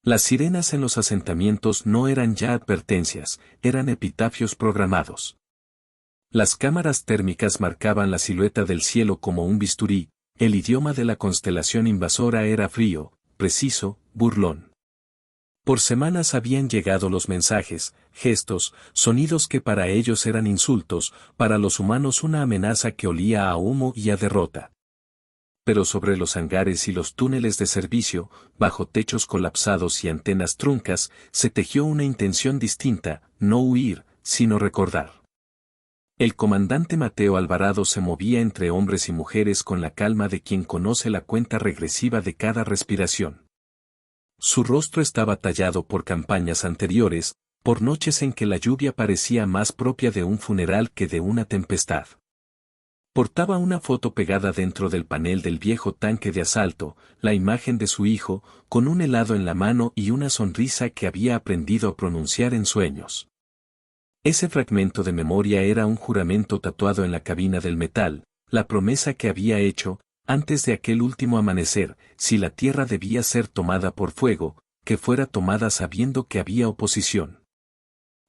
Las sirenas en los asentamientos no eran ya advertencias, eran epitafios programados. Las cámaras térmicas marcaban la silueta del cielo como un bisturí, el idioma de la constelación invasora era frío, preciso, burlón. Por semanas habían llegado los mensajes, gestos, sonidos que para ellos eran insultos, para los humanos una amenaza que olía a humo y a derrota. Pero sobre los hangares y los túneles de servicio, bajo techos colapsados y antenas truncas, se tejió una intención distinta, no huir, sino recordar. El comandante Mateo Alvarado se movía entre hombres y mujeres con la calma de quien conoce la cuenta regresiva de cada respiración. Su rostro estaba tallado por campañas anteriores, por noches en que la lluvia parecía más propia de un funeral que de una tempestad. Portaba una foto pegada dentro del panel del viejo tanque de asalto, la imagen de su hijo, con un helado en la mano y una sonrisa que había aprendido a pronunciar en sueños. Ese fragmento de memoria era un juramento tatuado en la cabina del metal, la promesa que había hecho, antes de aquel último amanecer, si la tierra debía ser tomada por fuego, que fuera tomada sabiendo que había oposición.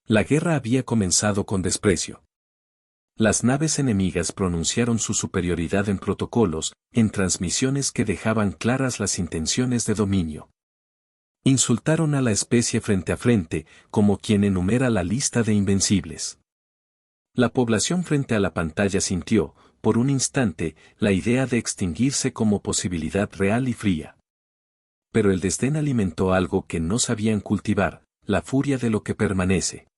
La guerra había comenzado con desprecio. Las naves enemigas pronunciaron su superioridad en protocolos, en transmisiones que dejaban claras las intenciones de dominio. Insultaron a la especie frente a frente, como quien enumera la lista de invencibles. La población frente a la pantalla sintió, por un instante, la idea de extinguirse como posibilidad real y fría. Pero el desdén alimentó algo que no sabían cultivar, la furia de lo que permanece.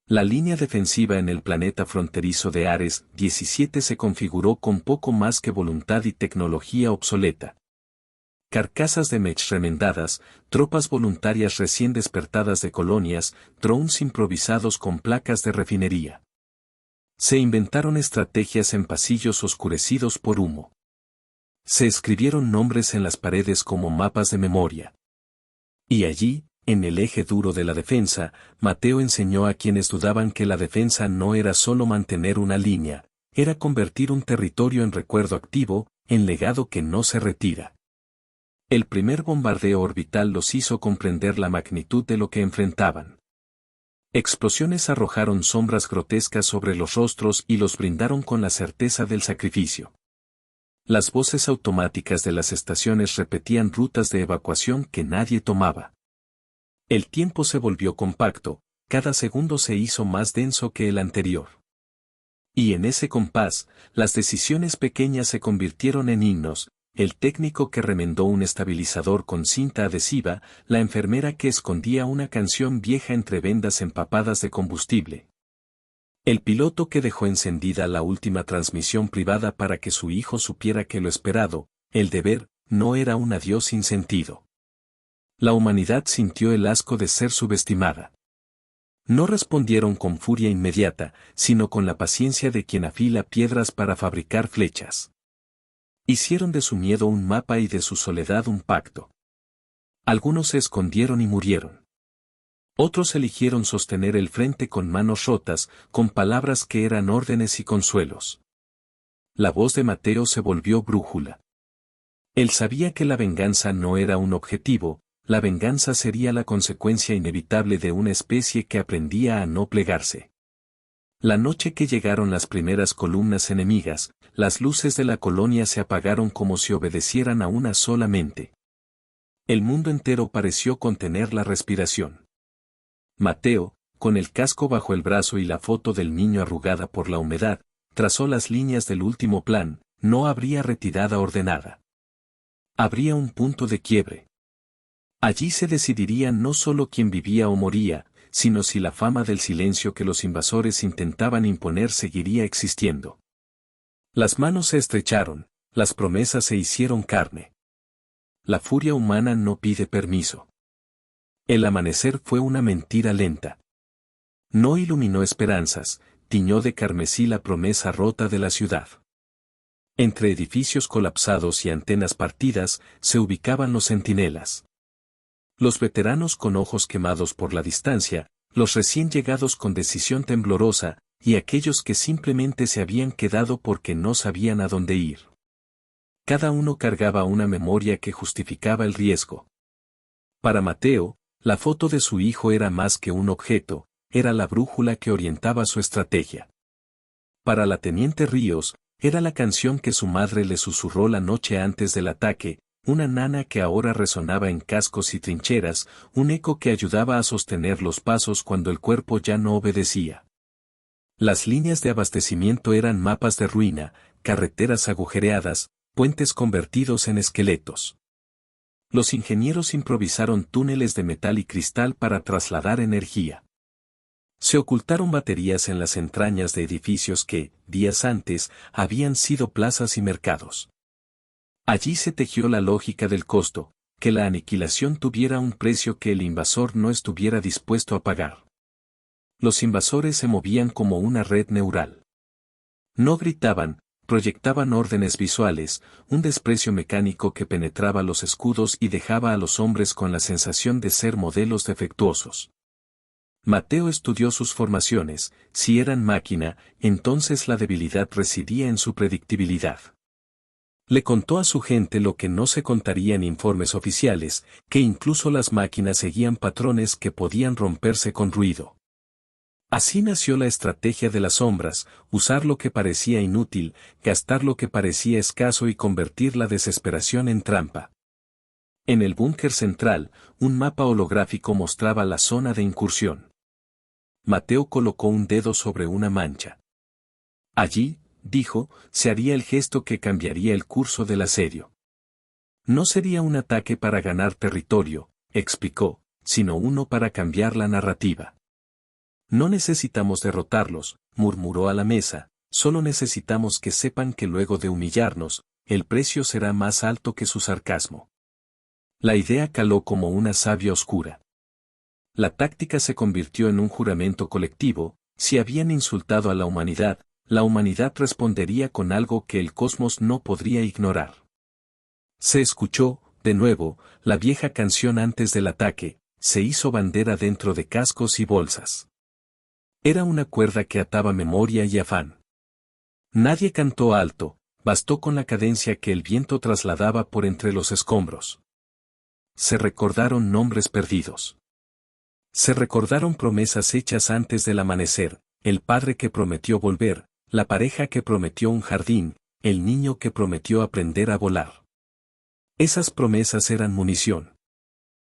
La línea defensiva en el planeta fronterizo de Ares 17 se configuró con poco más que voluntad y tecnología obsoleta. Carcasas de mech remendadas, tropas voluntarias recién despertadas de colonias, drones improvisados con placas de refinería. Se inventaron estrategias en pasillos oscurecidos por humo. Se escribieron nombres en las paredes como mapas de memoria. Y allí, en el eje duro de la defensa, Mateo enseñó a quienes dudaban que la defensa no era solo mantener una línea, era convertir un territorio en recuerdo activo, en legado que no se retira. El primer bombardeo orbital los hizo comprender la magnitud de lo que enfrentaban. Explosiones arrojaron sombras grotescas sobre los rostros y los brindaron con la certeza del sacrificio. Las voces automáticas de las estaciones repetían rutas de evacuación que nadie tomaba. El tiempo se volvió compacto, cada segundo se hizo más denso que el anterior. Y en ese compás, las decisiones pequeñas se convirtieron en himnos, el técnico que remendó un estabilizador con cinta adhesiva, la enfermera que escondía una canción vieja entre vendas empapadas de combustible. El piloto que dejó encendida la última transmisión privada para que su hijo supiera que lo esperado, el deber, no era un adiós sin sentido. La humanidad sintió el asco de ser subestimada. No respondieron con furia inmediata, sino con la paciencia de quien afila piedras para fabricar flechas. Hicieron de su miedo un mapa y de su soledad un pacto. Algunos se escondieron y murieron. Otros eligieron sostener el frente con manos rotas, con palabras que eran órdenes y consuelos. La voz de Mateo se volvió brújula. Él sabía que la venganza no era un objetivo, la venganza sería la consecuencia inevitable de una especie que aprendía a no plegarse. La noche que llegaron las primeras columnas enemigas, las luces de la colonia se apagaron como si obedecieran a una sola mente. El mundo entero pareció contener la respiración. Mateo, con el casco bajo el brazo y la foto del niño arrugada por la humedad, trazó las líneas del último plan, no habría retirada ordenada. Habría un punto de quiebre. Allí se decidiría no solo quién vivía o moría, sino si la fama del silencio que los invasores intentaban imponer seguiría existiendo. Las manos se estrecharon, las promesas se hicieron carne. La furia humana no pide permiso. El amanecer fue una mentira lenta. No iluminó esperanzas, tiñó de carmesí la promesa rota de la ciudad. Entre edificios colapsados y antenas partidas, se ubicaban los centinelas. Los veteranos con ojos quemados por la distancia, los recién llegados con decisión temblorosa, y aquellos que simplemente se habían quedado porque no sabían a dónde ir. Cada uno cargaba una memoria que justificaba el riesgo. Para Mateo, la foto de su hijo era más que un objeto, era la brújula que orientaba su estrategia. Para la teniente Ríos, era la canción que su madre le susurró la noche antes del ataque, una nana que ahora resonaba en cascos y trincheras, un eco que ayudaba a sostener los pasos cuando el cuerpo ya no obedecía. Las líneas de abastecimiento eran mapas de ruina, carreteras agujereadas, puentes convertidos en esqueletos. Los ingenieros improvisaron túneles de metal y cristal para trasladar energía. Se ocultaron baterías en las entrañas de edificios que, días antes, habían sido plazas y mercados. Allí se tejió la lógica del costo, que la aniquilación tuviera un precio que el invasor no estuviera dispuesto a pagar. Los invasores se movían como una red neural. No gritaban, proyectaban órdenes visuales, un desprecio mecánico que penetraba los escudos y dejaba a los hombres con la sensación de ser modelos defectuosos. Mateo estudió sus formaciones, si eran máquina, entonces la debilidad residía en su predictibilidad. Le contó a su gente lo que no se contaría en informes oficiales, que incluso las máquinas seguían patrones que podían romperse con ruido. Así nació la estrategia de las sombras, usar lo que parecía inútil, gastar lo que parecía escaso y convertir la desesperación en trampa. En el búnker central, un mapa holográfico mostraba la zona de incursión. Mateo colocó un dedo sobre una mancha. Allí, dijo, se haría el gesto que cambiaría el curso del asedio. No sería un ataque para ganar territorio, explicó, sino uno para cambiar la narrativa. No necesitamos derrotarlos, murmuró a la mesa, solo necesitamos que sepan que luego de humillarnos, el precio será más alto que su sarcasmo. La idea caló como una savia oscura. La táctica se convirtió en un juramento colectivo, si habían insultado a la humanidad respondería con algo que el cosmos no podría ignorar. Se escuchó, de nuevo, la vieja canción antes del ataque, se hizo bandera dentro de cascos y bolsas. Era una cuerda que ataba memoria y afán. Nadie cantó alto, bastó con la cadencia que el viento trasladaba por entre los escombros. Se recordaron nombres perdidos. Se recordaron promesas hechas antes del amanecer, el padre que prometió volver, la pareja que prometió un jardín, el niño que prometió aprender a volar. Esas promesas eran munición.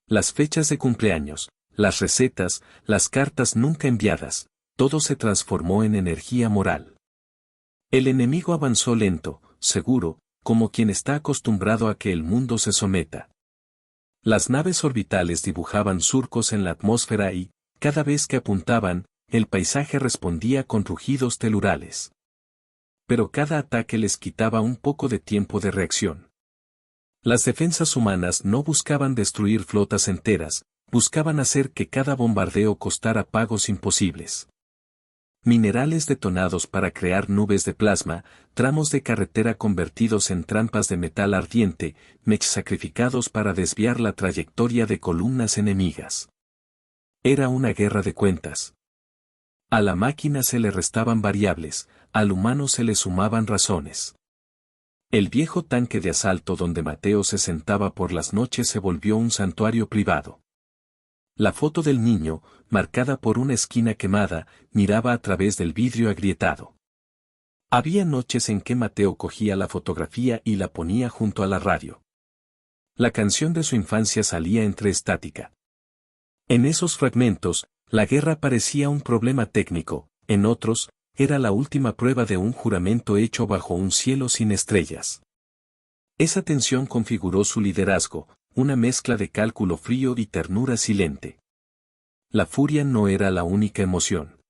Las fechas de cumpleaños, las recetas, las cartas nunca enviadas, todo se transformó en energía moral. El enemigo avanzó lento, seguro, como quien está acostumbrado a que el mundo se someta. Las naves orbitales dibujaban surcos en la atmósfera y, cada vez que apuntaban, el paisaje respondía con rugidos telurales. Pero cada ataque les quitaba un poco de tiempo de reacción. Las defensas humanas no buscaban destruir flotas enteras, buscaban hacer que cada bombardeo costara pagos imposibles. Minerales detonados para crear nubes de plasma, tramos de carretera convertidos en trampas de metal ardiente, mechs sacrificados para desviar la trayectoria de columnas enemigas. Era una guerra de cuentas. A la máquina se le restaban variables, al humano se le sumaban razones. El viejo tanque de asalto donde Mateo se sentaba por las noches se volvió un santuario privado. La foto del niño, marcada por una esquina quemada, miraba a través del vidrio agrietado. Había noches en que Mateo cogía la fotografía y la ponía junto a la radio. La canción de su infancia salía entre estática. En esos fragmentos, la guerra parecía un problema técnico, en otros, era la última prueba de un juramento hecho bajo un cielo sin estrellas. Esa tensión configuró su liderazgo, una mezcla de cálculo frío y ternura silente. La furia no era la única emoción.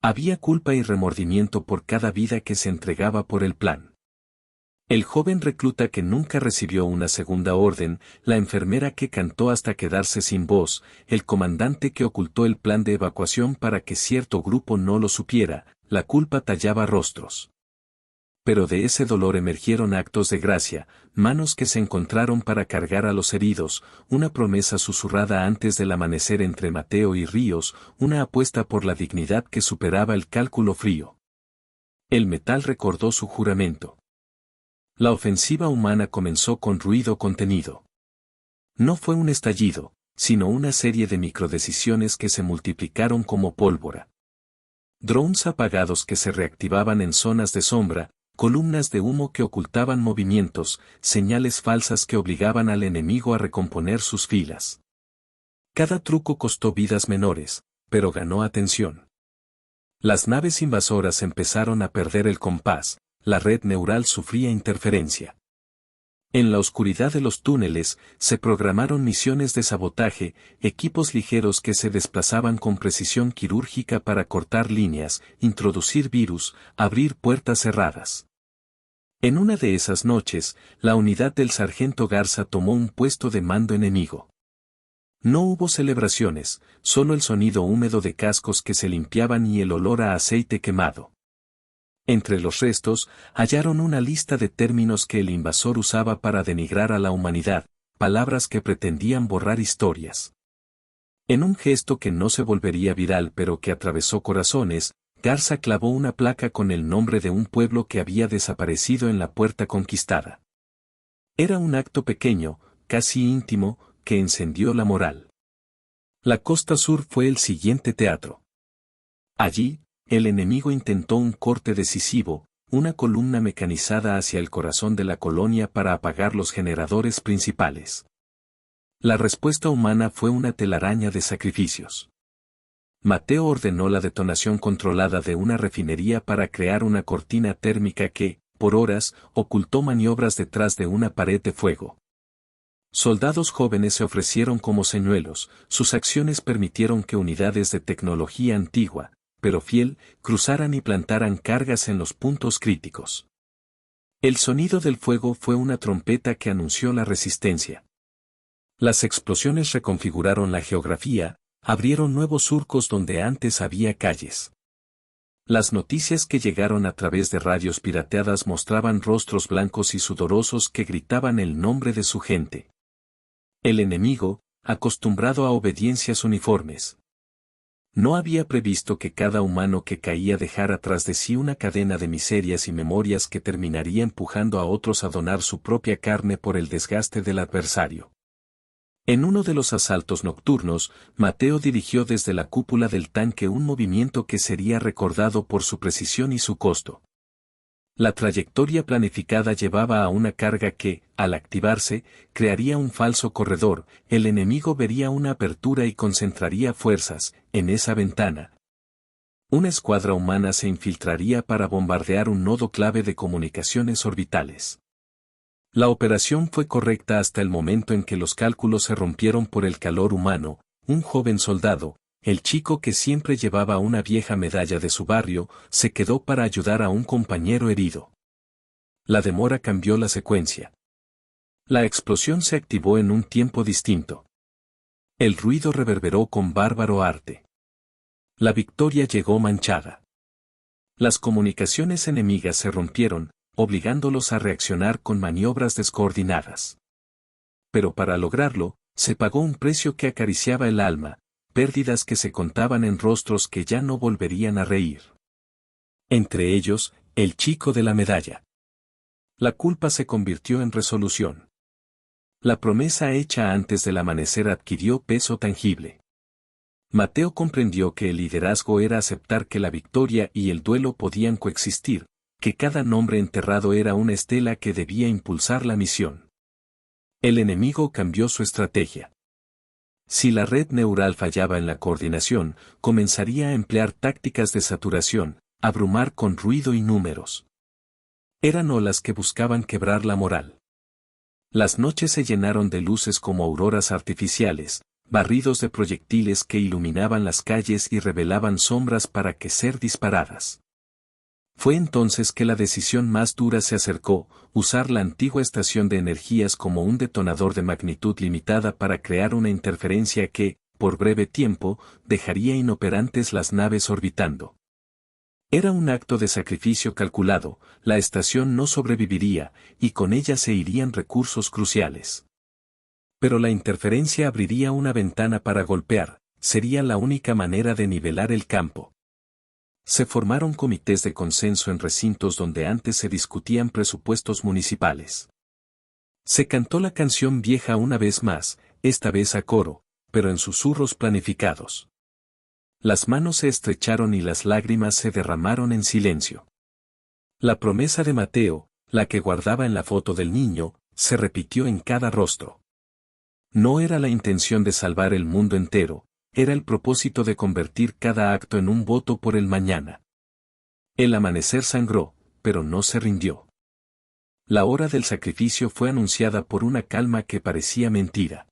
Había culpa y remordimiento por cada vida que se entregaba por el plan. El joven recluta que nunca recibió una segunda orden, la enfermera que cantó hasta quedarse sin voz, el comandante que ocultó el plan de evacuación para que cierto grupo no lo supiera, la culpa tallaba rostros. Pero de ese dolor emergieron actos de gracia, manos que se encontraron para cargar a los heridos, una promesa susurrada antes del amanecer entre Mateo y Ríos, una apuesta por la dignidad que superaba el cálculo frío. El metal recordó su juramento. La ofensiva humana comenzó con ruido contenido. No fue un estallido, sino una serie de microdecisiones que se multiplicaron como pólvora. Drones apagados que se reactivaban en zonas de sombra, columnas de humo que ocultaban movimientos, señales falsas que obligaban al enemigo a recomponer sus filas. Cada truco costó vidas menores, pero ganó atención. Las naves invasoras empezaron a perder el compás, la red neural sufría interferencia. En la oscuridad de los túneles, se programaron misiones de sabotaje, equipos ligeros que se desplazaban con precisión quirúrgica para cortar líneas, introducir virus, abrir puertas cerradas. En una de esas noches, la unidad del sargento Garza tomó un puesto de mando enemigo. No hubo celebraciones, solo el sonido húmedo de cascos que se limpiaban y el olor a aceite quemado. Entre los restos, hallaron una lista de términos que el invasor usaba para denigrar a la humanidad, palabras que pretendían borrar historias. En un gesto que no se volvería viral pero que atravesó corazones, Garza clavó una placa con el nombre de un pueblo que había desaparecido en la puerta conquistada. Era un acto pequeño, casi íntimo, que encendió la moral. La costa sur fue el siguiente teatro. Allí, el enemigo intentó un corte decisivo, una columna mecanizada hacia el corazón de la colonia para apagar los generadores principales. La respuesta humana fue una telaraña de sacrificios. Mateo ordenó la detonación controlada de una refinería para crear una cortina térmica que, por horas, ocultó maniobras detrás de una pared de fuego. Soldados jóvenes se ofrecieron como señuelos, sus acciones permitieron que unidades de tecnología antigua, pero fiel, cruzaran y plantaran cargas en los puntos críticos. El sonido del fuego fue una trompeta que anunció la resistencia. Las explosiones reconfiguraron la geografía, abrieron nuevos surcos donde antes había calles. Las noticias que llegaron a través de radios pirateadas mostraban rostros blancos y sudorosos que gritaban el nombre de su gente. El enemigo, acostumbrado a obediencias uniformes. No había previsto que cada humano que caía dejara tras de sí una cadena de miserias y memorias que terminaría empujando a otros a donar su propia carne por el desgaste del adversario. En uno de los asaltos nocturnos, Mateo dirigió desde la cúpula del tanque un movimiento que sería recordado por su precisión y su costo. La trayectoria planificada llevaba a una carga que, al activarse, crearía un falso corredor, el enemigo vería una apertura y concentraría fuerzas, en esa ventana. Una escuadra humana se infiltraría para bombardear un nodo clave de comunicaciones orbitales. La operación fue correcta hasta el momento en que los cálculos se rompieron por el calor humano, un joven soldado, el chico que siempre llevaba una vieja medalla de su barrio, se quedó para ayudar a un compañero herido. La demora cambió la secuencia. La explosión se activó en un tiempo distinto. El ruido reverberó con bárbaro arte. La victoria llegó manchada. Las comunicaciones enemigas se rompieron, obligándolos a reaccionar con maniobras descoordinadas. Pero para lograrlo, se pagó un precio que acariciaba el alma, pérdidas que se contaban en rostros que ya no volverían a reír. Entre ellos, el chico de la medalla. La culpa se convirtió en resolución. La promesa hecha antes del amanecer adquirió peso tangible. Mateo comprendió que el liderazgo era aceptar que la victoria y el duelo podían coexistir, que cada nombre enterrado era una estela que debía impulsar la misión. El enemigo cambió su estrategia. Si la red neural fallaba en la coordinación, comenzaría a emplear tácticas de saturación, abrumar con ruido y números. Eran olas que buscaban quebrar la moral. Las noches se llenaron de luces como auroras artificiales, barridos de proyectiles que iluminaban las calles y revelaban sombras para que ser disparadas. Fue entonces que la decisión más dura se acercó, usar la antigua estación de energías como un detonador de magnitud limitada para crear una interferencia que, por breve tiempo, dejaría inoperantes las naves orbitando. Era un acto de sacrificio calculado, la estación no sobreviviría, y con ella se irían recursos cruciales. Pero la interferencia abriría una ventana para golpear, sería la única manera de nivelar el campo. Se formaron comités de consenso en recintos donde antes se discutían presupuestos municipales. Se cantó la canción vieja una vez más, esta vez a coro, pero en susurros planificados. Las manos se estrecharon y las lágrimas se derramaron en silencio. La promesa de Mateo, la que guardaba en la foto del niño, se repitió en cada rostro. No era la intención de salvar el mundo entero, era el propósito de convertir cada acto en un voto por el mañana. El amanecer sangró, pero no se rindió. La hora del sacrificio fue anunciada por una calma que parecía mentira.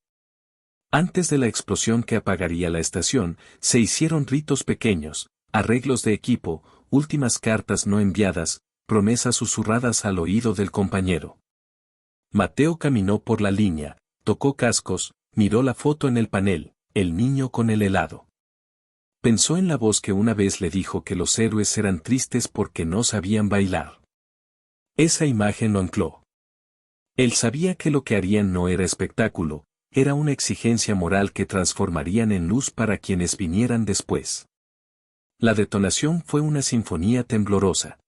Antes de la explosión que apagaría la estación, se hicieron ritos pequeños, arreglos de equipo, últimas cartas no enviadas, promesas susurradas al oído del compañero. Mateo caminó por la línea, tocó cascos, miró la foto en el panel, el niño con el helado. Pensó en la voz que una vez le dijo que los héroes eran tristes porque no sabían bailar. Esa imagen lo ancló. Él sabía que lo que harían no era espectáculo, era una exigencia moral que transformarían en luz para quienes vinieran después. La detonación fue una sinfonía temblorosa.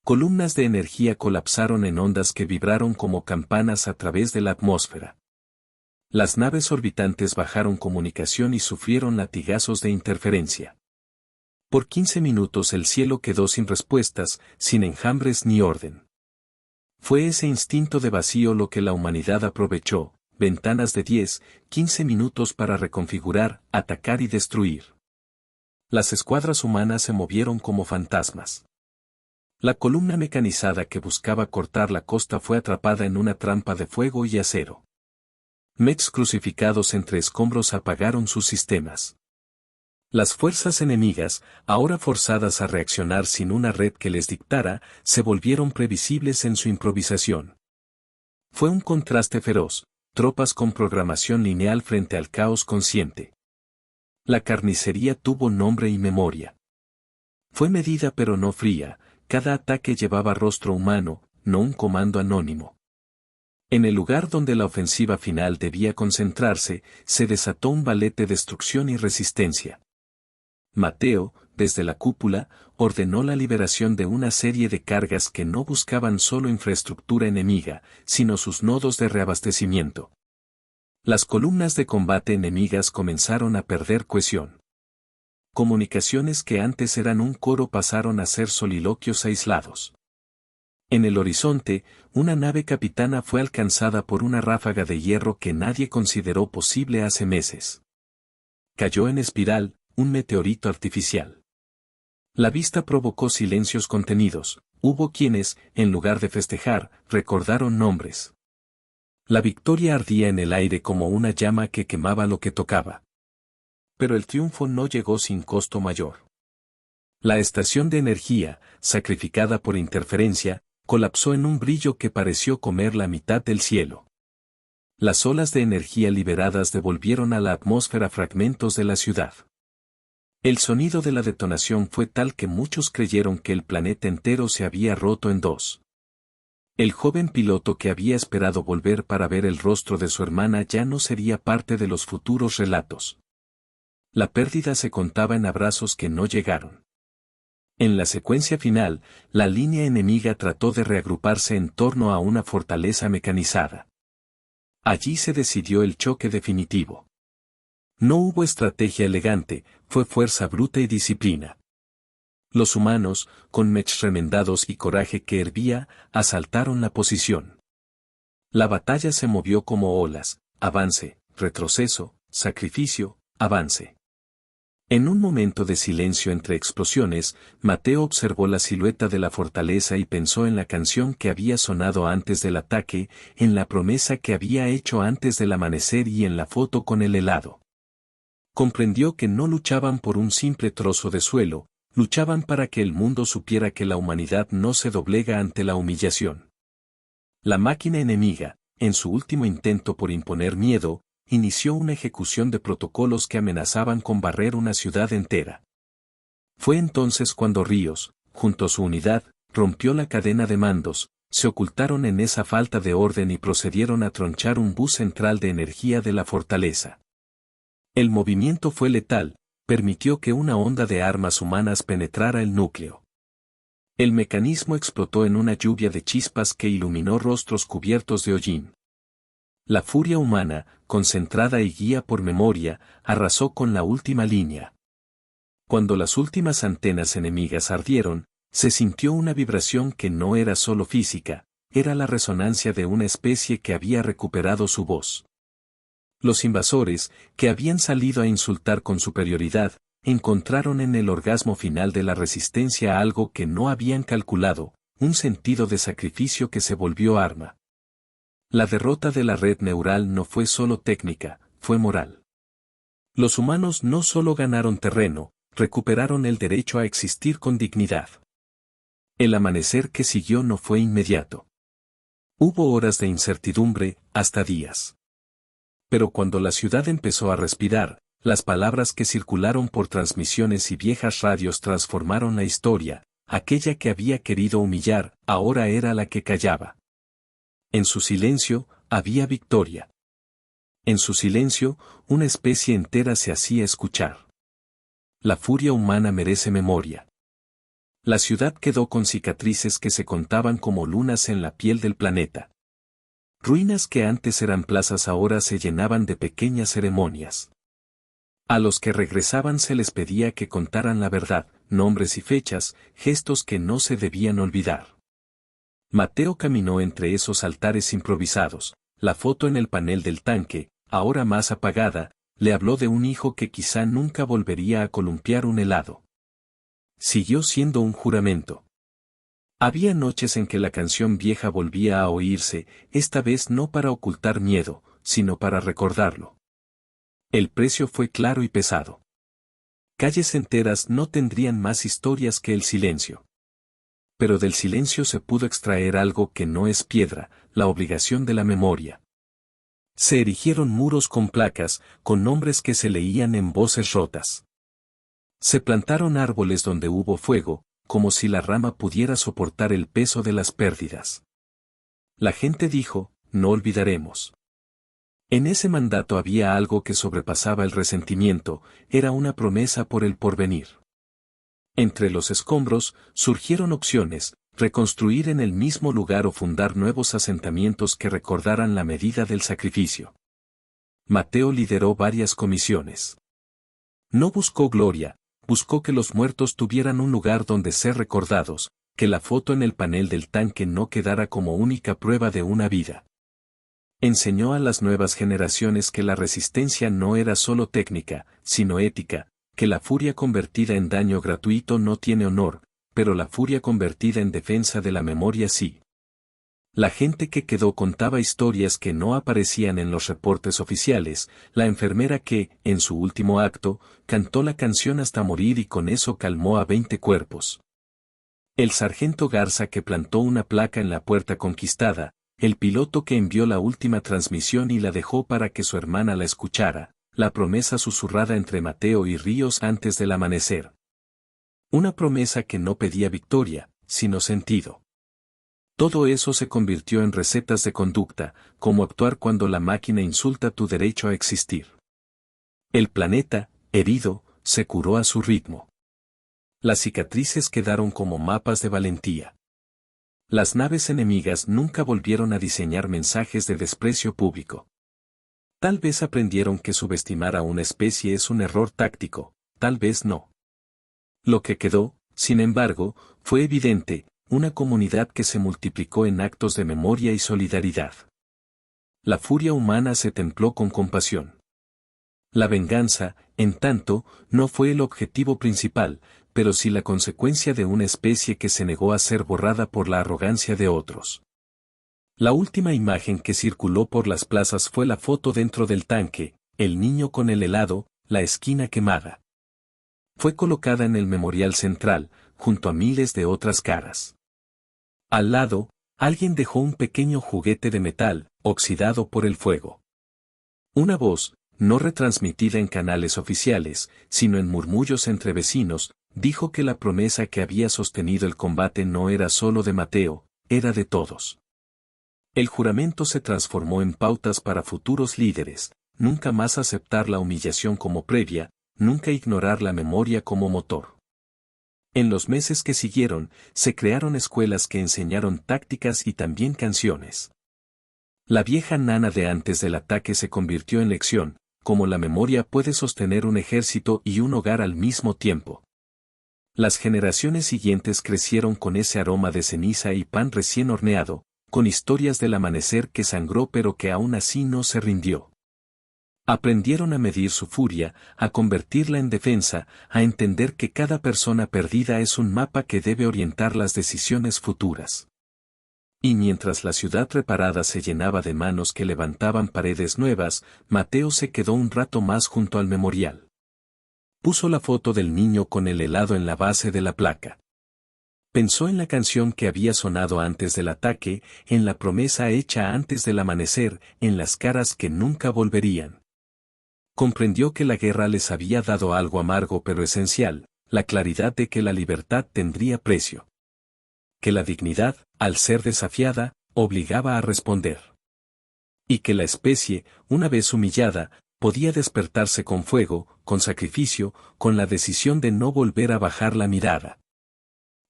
Columnas de energía colapsaron en ondas que vibraron como campanas a través de la atmósfera. Las naves orbitantes bajaron comunicación y sufrieron latigazos de interferencia. Por 15 minutos el cielo quedó sin respuestas, sin enjambres ni orden. Fue ese instinto de vacío lo que la humanidad aprovechó, ventanas de 10, 15 minutos para reconfigurar, atacar y destruir. Las escuadras humanas se movieron como fantasmas. La columna mecanizada que buscaba cortar la costa fue atrapada en una trampa de fuego y acero. Mechs crucificados entre escombros apagaron sus sistemas. Las fuerzas enemigas, ahora forzadas a reaccionar sin una red que les dictara, se volvieron previsibles en su improvisación. Fue un contraste feroz, tropas con programación lineal frente al caos consciente. La carnicería tuvo nombre y memoria. Fue medida pero no fría, cada ataque llevaba rostro humano, no un comando anónimo. En el lugar donde la ofensiva final debía concentrarse, se desató un ballet de destrucción y resistencia. Mateo, desde la cúpula, ordenó la liberación de una serie de cargas que no buscaban solo infraestructura enemiga, sino sus nodos de reabastecimiento. Las columnas de combate enemigas comenzaron a perder cohesión. Comunicaciones que antes eran un coro pasaron a ser soliloquios aislados. En el horizonte, una nave capitana fue alcanzada por una ráfaga de hierro que nadie consideró posible hace meses. Cayó en espiral, un meteorito artificial. La vista provocó silencios contenidos, hubo quienes, en lugar de festejar, recordaron nombres. La victoria ardía en el aire como una llama que quemaba lo que tocaba. Pero el triunfo no llegó sin costo mayor. La estación de energía, sacrificada por interferencia, colapsó en un brillo que pareció comer la mitad del cielo. Las olas de energía liberadas devolvieron a la atmósfera fragmentos de la ciudad. El sonido de la detonación fue tal que muchos creyeron que el planeta entero se había roto en dos. El joven piloto que había esperado volver para ver el rostro de su hermana ya no sería parte de los futuros relatos. La pérdida se contaba en abrazos que no llegaron. En la secuencia final, la línea enemiga trató de reagruparse en torno a una fortaleza mecanizada. Allí se decidió el choque definitivo. No hubo estrategia elegante, fue fuerza bruta y disciplina. Los humanos, con mechs remendados y coraje que hervía, asaltaron la posición. La batalla se movió como olas, avance, retroceso, sacrificio, avance. En un momento de silencio entre explosiones, Mateo observó la silueta de la fortaleza y pensó en la canción que había sonado antes del ataque, en la promesa que había hecho antes del amanecer y en la foto con el helado. Comprendió que no luchaban por un simple trozo de suelo, luchaban para que el mundo supiera que la humanidad no se doblega ante la humillación. La máquina enemiga, en su último intento por imponer miedo, inició una ejecución de protocolos que amenazaban con barrer una ciudad entera. Fue entonces cuando Ríos, junto a su unidad, rompió la cadena de mandos, se ocultaron en esa falta de orden y procedieron a tronchar un bus central de energía de la fortaleza. El movimiento fue letal, permitió que una onda de armas humanas penetrara el núcleo. El mecanismo explotó en una lluvia de chispas que iluminó rostros cubiertos de hollín. La furia humana, concentrada y guía por memoria, arrasó con la última línea. Cuando las últimas antenas enemigas ardieron, se sintió una vibración que no era solo física, era la resonancia de una especie que había recuperado su voz. Los invasores, que habían salido a insultar con superioridad, encontraron en el orgasmo final de la resistencia algo que no habían calculado, un sentido de sacrificio que se volvió arma. La derrota de la red neural no fue solo técnica, fue moral. Los humanos no solo ganaron terreno, recuperaron el derecho a existir con dignidad. El amanecer que siguió no fue inmediato. Hubo horas de incertidumbre, hasta días. Pero cuando la ciudad empezó a respirar, las palabras que circularon por transmisiones y viejas radios transformaron la historia, aquella que había querido humillar, ahora era la que callaba. En su silencio, había victoria. En su silencio, una especie entera se hacía escuchar. La furia humana merece memoria. La ciudad quedó con cicatrices que se contaban como lunas en la piel del planeta. Ruinas que antes eran plazas ahora se llenaban de pequeñas ceremonias. A los que regresaban se les pedía que contaran la verdad, nombres y fechas, gestos que no se debían olvidar. Mateo caminó entre esos altares improvisados, la foto en el panel del tanque, ahora más apagada, le habló de un hijo que quizá nunca volvería a columpiar un helado. Siguió siendo un juramento. Había noches en que la canción vieja volvía a oírse, esta vez no para ocultar miedo, sino para recordarlo. El precio fue claro y pesado. Calles enteras no tendrían más historias que el silencio. Pero del silencio se pudo extraer algo que no es piedra, la obligación de la memoria. Se erigieron muros con placas, con nombres que se leían en voces rotas. Se plantaron árboles donde hubo fuego, como si la rama pudiera soportar el peso de las pérdidas. La gente dijo, no olvidaremos. En ese mandato había algo que sobrepasaba el resentimiento, era una promesa por el porvenir. Entre los escombros, surgieron opciones, reconstruir en el mismo lugar o fundar nuevos asentamientos que recordaran la medida del sacrificio. Mateo lideró varias comisiones. No buscó gloria, buscó que los muertos tuvieran un lugar donde ser recordados, que la foto en el panel del tanque no quedara como única prueba de una vida. Enseñó a las nuevas generaciones que la resistencia no era solo técnica, sino ética, que la furia convertida en daño gratuito no tiene honor, pero la furia convertida en defensa de la memoria sí. La gente que quedó contaba historias que no aparecían en los reportes oficiales, la enfermera que, en su último acto, cantó la canción hasta morir y con eso calmó a 20 cuerpos. El sargento Garza que plantó una placa en la puerta conquistada, el piloto que envió la última transmisión y la dejó para que su hermana la escuchara, la promesa susurrada entre Mateo y Ríos antes del amanecer. Una promesa que no pedía victoria, sino sentido. Todo eso se convirtió en recetas de conducta, como actuar cuando la máquina insulta tu derecho a existir. El planeta, herido, se curó a su ritmo. Las cicatrices quedaron como mapas de valentía. Las naves enemigas nunca volvieron a diseñar mensajes de desprecio público. Tal vez aprendieron que subestimar a una especie es un error táctico, tal vez no. Lo que quedó, sin embargo, fue evidente, una comunidad que se multiplicó en actos de memoria y solidaridad. La furia humana se templó con compasión. La venganza, en tanto, no fue el objetivo principal, pero sí la consecuencia de una especie que se negó a ser borrada por la arrogancia de otros. La última imagen que circuló por las plazas fue la foto dentro del tanque, el niño con el helado, la esquina quemada. Fue colocada en el memorial central, junto a miles de otras caras. Al lado, alguien dejó un pequeño juguete de metal, oxidado por el fuego. Una voz, no retransmitida en canales oficiales, sino en murmullos entre vecinos, dijo que la promesa que había sostenido el combate no era solo de Mateo, era de todos. El juramento se transformó en pautas para futuros líderes, nunca más aceptar la humillación como previa, nunca ignorar la memoria como motor. En los meses que siguieron, se crearon escuelas que enseñaron tácticas y también canciones. La vieja nana de antes del ataque se convirtió en lección, como la memoria puede sostener un ejército y un hogar al mismo tiempo. Las generaciones siguientes crecieron con ese aroma de ceniza y pan recién horneado, con historias del amanecer que sangró pero que aún así no se rindió. Aprendieron a medir su furia, a convertirla en defensa, a entender que cada persona perdida es un mapa que debe orientar las decisiones futuras. Y mientras la ciudad reparada se llenaba de manos que levantaban paredes nuevas, Mateo se quedó un rato más junto al memorial. Puso la foto del niño con el helado en la base de la placa. Pensó en la canción que había sonado antes del ataque, en la promesa hecha antes del amanecer, en las caras que nunca volverían. Comprendió que la guerra les había dado algo amargo pero esencial, la claridad de que la libertad tendría precio. Que la dignidad, al ser desafiada, obligaba a responder. Y que la especie, una vez humillada, podía despertarse con fuego, con sacrificio, con la decisión de no volver a bajar la mirada.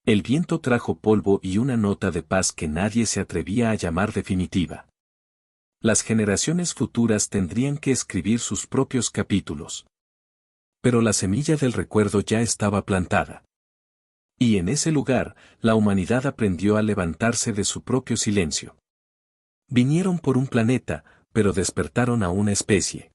El viento trajo polvo y una nota de paz que nadie se atrevía a llamar definitiva. Las generaciones futuras tendrían que escribir sus propios capítulos. Pero la semilla del recuerdo ya estaba plantada. Y en ese lugar, la humanidad aprendió a levantarse de su propio silencio. Vinieron por un planeta, pero despertaron a una especie.